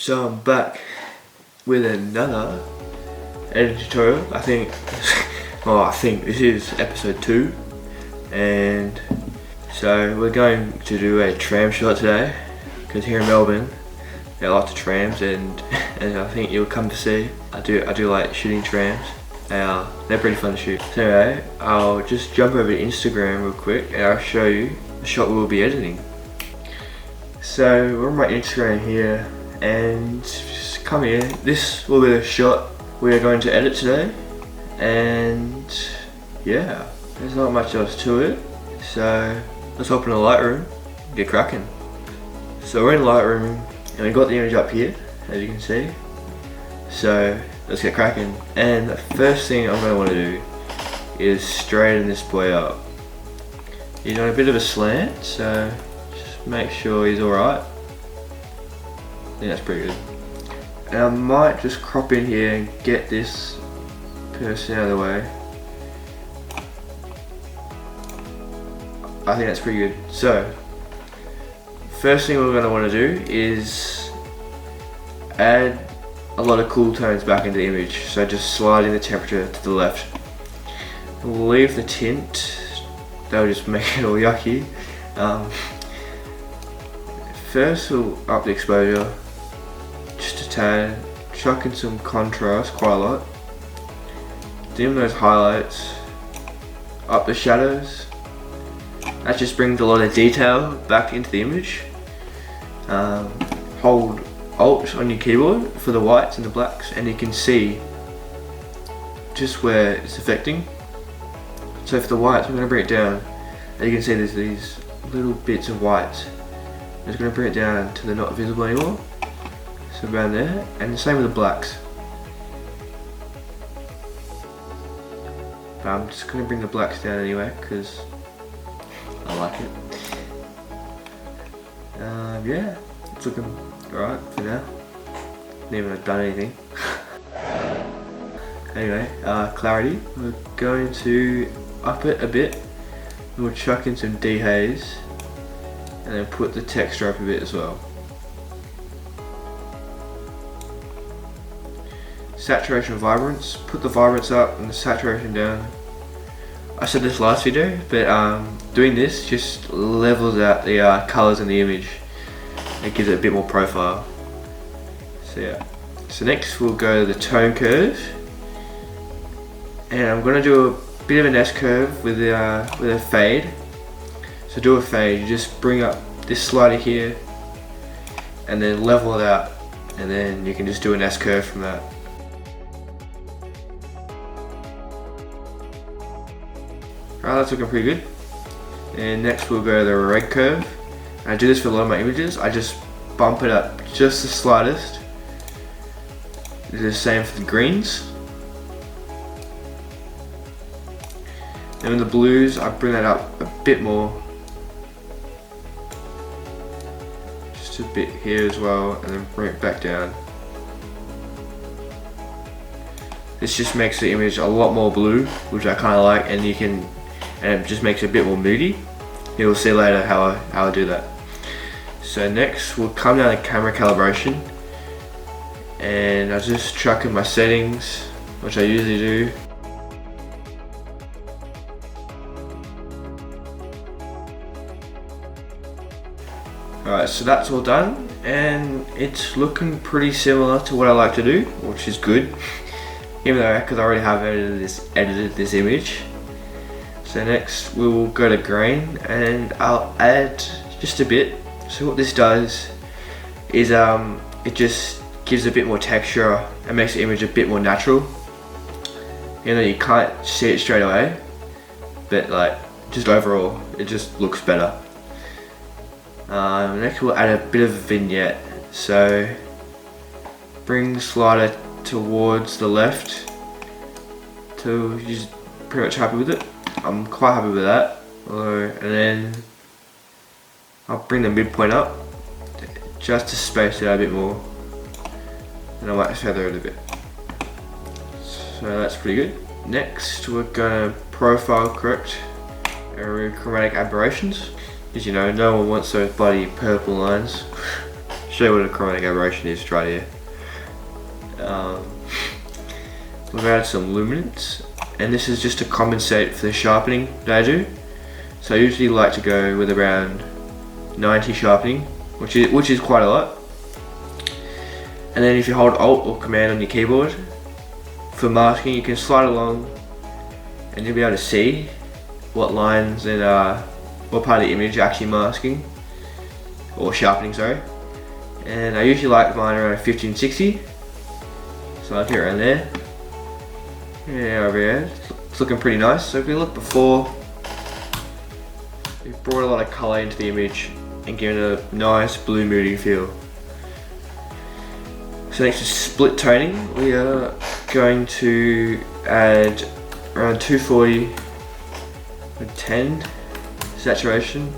So I'm back with another editing tutorial. I think this is episode 2, and so we're going to do a tram shot today because here in Melbourne there are lots of trams, and I think you'll come to see I do like shooting trams. They're pretty fun to shoot. So anyway, I'll just jump over to Instagram real quick and I'll show you the shot we'll be editing. So we're on my Instagram here, and just come here. This will be the shot we are going to edit today, and yeah, there's not much else to it. So let's open the Lightroom, get cracking. So we're in Lightroom and we got the image up here, as you can see. So let's get cracking. And the first thing I'm going to want to do is straighten this boy up. He's on a bit of a slant, so just make sure he's alright. I think that's pretty good. And I might just crop in here and get this person out of the way. I think that's pretty good. So first thing we're going to want to do is add a lot of cool tones back into the image. So just sliding the temperature to the left. We'll leave the tint, that'll just make it all yucky. First we'll up the exposure just a tad, chuck in some contrast quite a lot, dim those highlights, up the shadows. That just brings a lot of detail back into the image. Hold Alt on your keyboard for the whites and the blacks, and you can see just where it's affecting. So for the whites, I'm going to bring it down, and you can see there's these little bits of whites. I'm just going to bring it down till they're not visible anymore. So around there, and the same with the blacks. But I'm just going to bring the blacks down anyway because I like it. Yeah, it's looking alright for now. Not even done anything. Anyway, clarity. We're going to up it a bit. We'll chuck in some dehaze and then put the texture up a bit as well. Saturation and vibrance. Put the vibrance up and the saturation down. I said this last video, but doing this just levels out the colours in the image. It gives it a bit more profile. So yeah. So next we'll go to the tone curve, and I'm going to do a bit of an S curve with a fade. So do a fade. You just bring up this slider here, and then level it out, and then you can just do an S curve from that. Alright, that's looking pretty good. And next we'll go to the red curve. And I do this for a lot of my images. I just bump it up just the slightest. Do the same for the greens. And in the blues, I bring that up a bit more. Just a bit here as well, and then bring it back down. This just makes the image a lot more blue, which I kind of like, and it just makes it a bit more moody. You'll see later how I do that. So next we'll come down to camera calibration, and I just chuck in my settings, which I usually do. Alright, so that's all done, and it's looking pretty similar to what I like to do, which is good. Even though, because I already have edited this image. So next we will go to grain, and I'll add just a bit. So what this does is it just gives a bit more texture and makes the image a bit more natural. You know, you can't see it straight away, but like just overall it just looks better. Next we'll add a bit of a vignette. So bring the slider towards the left till you're just pretty much happy with it. I'm quite happy with that. And then I'll bring the midpoint up just to space it out a bit more, and I might feather it a bit. So that's pretty good. Next we're going to profile correct and remove chromatic aberrations, because you know no one wants those bloody purple lines show you what a chromatic aberration is right here. We've added some luminance, and this is just to compensate for the sharpening that I do. So I usually like to go with around 90 sharpening, which is quite a lot. And then if you hold Alt or Command on your keyboard for masking, you can slide along and you'll be able to see what lines and what part of the image you're actually masking or sharpening, sorry. And I usually like mine around 50 and 60, so I like it around there. Yeah, over here, it's looking pretty nice. So if we look before, we've brought a lot of colour into the image and given it a nice blue moody feel. So next is split toning. We are going to add around 240 with 10 saturation,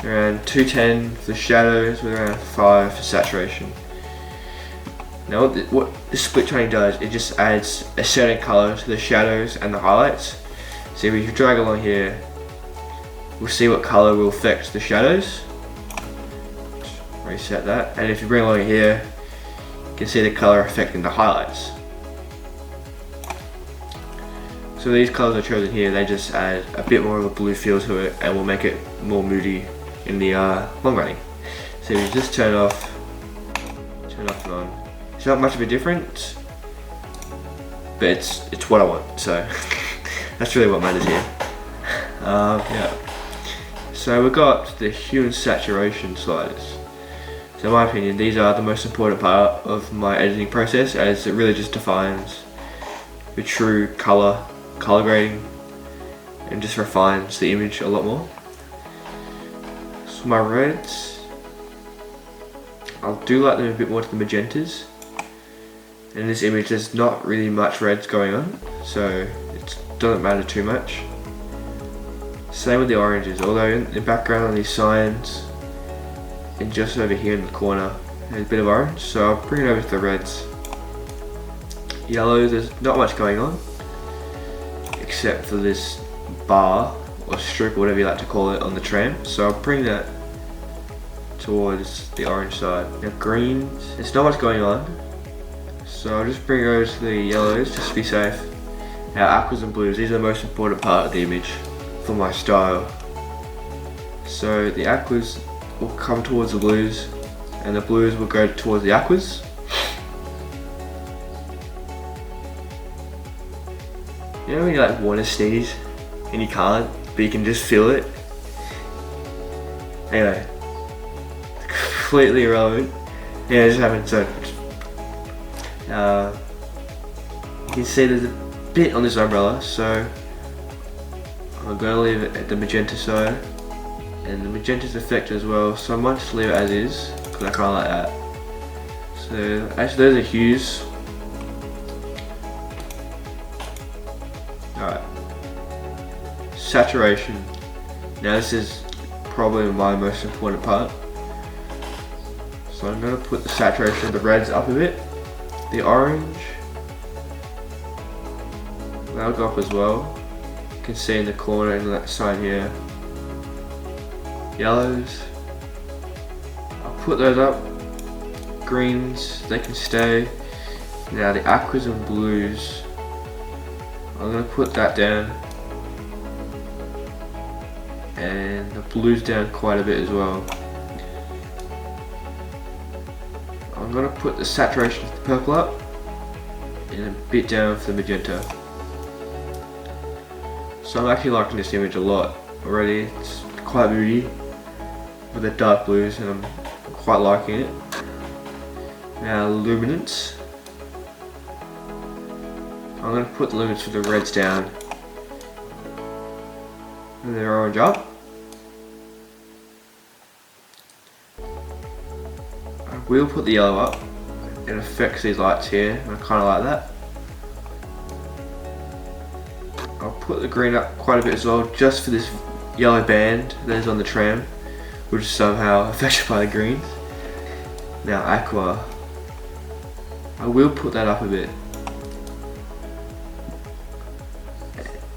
around 210 for the shadows with around 5 for saturation. Now what this split toning does, it just adds a certain colour to the shadows and the highlights. So if you drag along here, we'll see what colour will affect the shadows. Just reset that, and if you bring along here, you can see the colour affecting the highlights. So these colours I chosen here, they just add a bit more of a blue feel to it and will make it more moody in the long running. So if you just turn off and on, it's not much of a difference, but it's what I want, so that's really what matters here. Yeah. So we've got the hue and saturation sliders. So in my opinion, these are the most important part of my editing process, as it really just defines the true color grading and just refines the image a lot more. So my reds, I do like them a bit more to the magentas. In this image there's not really much reds going on, so it doesn't matter too much. Same with the oranges, although in the background on these signs and just over here in the corner there's a bit of orange, so I'll bring it over to the reds. Yellows, there's not much going on except for this bar or strip or whatever you like to call it on the tram, so I'll bring that towards the orange side. Now greens, there's not much going on, so I'll just bring it over to the yellows just to be safe. Now aquas and blues, these are the most important part of the image for my style. So the aquas will come towards the blues and the blues will go towards the aquas. You know when you like want to sneeze and you can't, but you can just feel it? Anyway, completely irrelevant. Yeah, it just happened. So you can see there's a bit on this umbrella, so I'm going to leave it at the magenta side, and the magenta's affected as well, so I might just leave it as is because I kind of like that. So actually those are hues. Alright, saturation. Now this is probably my most important part. So I'm going to put the saturation of the reds up a bit. The orange, that'll go up as well. You can see in the corner in that side here. Yellows, I'll put those up. Greens, they can stay. Now the aquas and blues, I'm going to put that down, and the blues down quite a bit as well. I'm going to put the saturation of the purple up and a bit down for the magenta. So I'm actually liking this image a lot already. It's quite moody with the dark blues and I'm quite liking it. Now luminance. I'm going to put the luminance for the reds down and the orange up. I will put the yellow up. It affects these lights here and I kind of like that. I'll put the green up quite a bit as well, just for this yellow band that is on the tram, which is somehow affected by the greens. Now aqua, I will put that up a bit.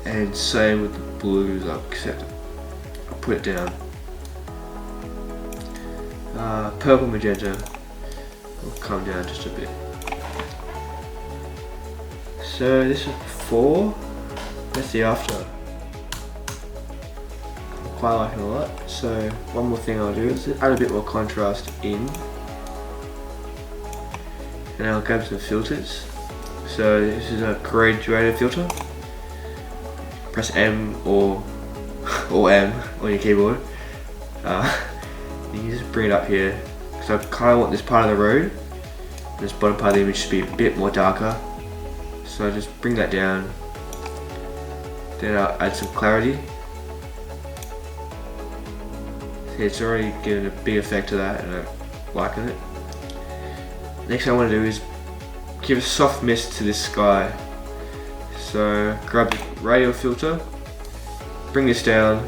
And same with the blues, I'll put it down. Purple magenta, will come down just a bit. So this is before, that's the after. I'm quite liking it a lot. So one more thing I'll do is add a bit more contrast in. And I'll grab some filters. So this is a graduated filter. Press M or M on your keyboard. You just bring it up here. So I kind of want this part of the road, this bottom part of the image to be a bit more darker. So I just bring that down. Then I'll add some clarity. See, it's already given a big effect to that, and I'm liking it. Next thing I want to do is give a soft mist to this sky. So grab the radial filter, bring this down,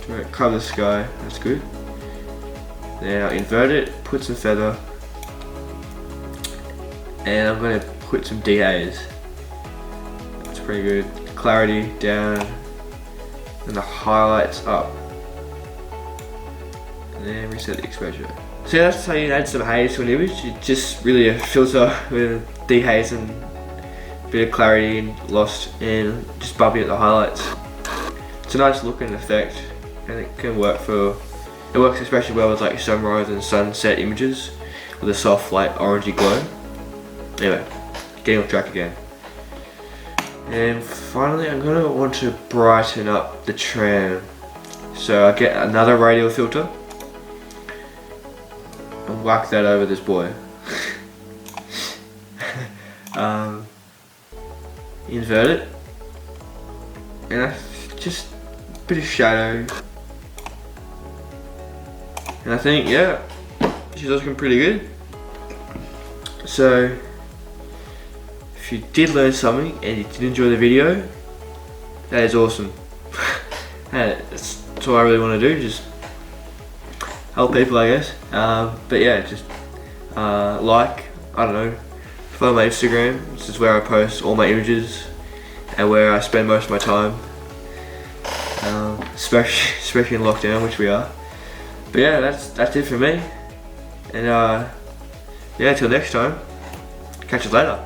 to cover the sky, that's good. Then I'll invert it, put some feather, and I'm going to put some dehaze. That's pretty good. Clarity down, and the highlights up. And then reset the exposure. So that's how you add some haze to an image. It's just really a filter with dehaze and a bit of clarity and lost, and just bumping at the highlights. It's a nice look and effect, and it can work for, it works especially well with like sunrise and sunset images with a soft like orangey glow. Anyway, getting off track again. And finally I'm going to want to brighten up the tram. So I get another radial filter and whack that over this boy. Invert it, and I just a bit of shadow. And I think, yeah, she's looking pretty good. So if you did learn something and you did enjoy the video, that is awesome. That's all I really want to do, just help people, I guess. But yeah, just I don't know, follow my Instagram. This is where I post all my images and where I spend most of my time, especially in lockdown, which we are. But yeah, that's it for me. And yeah, till next time, catch you later.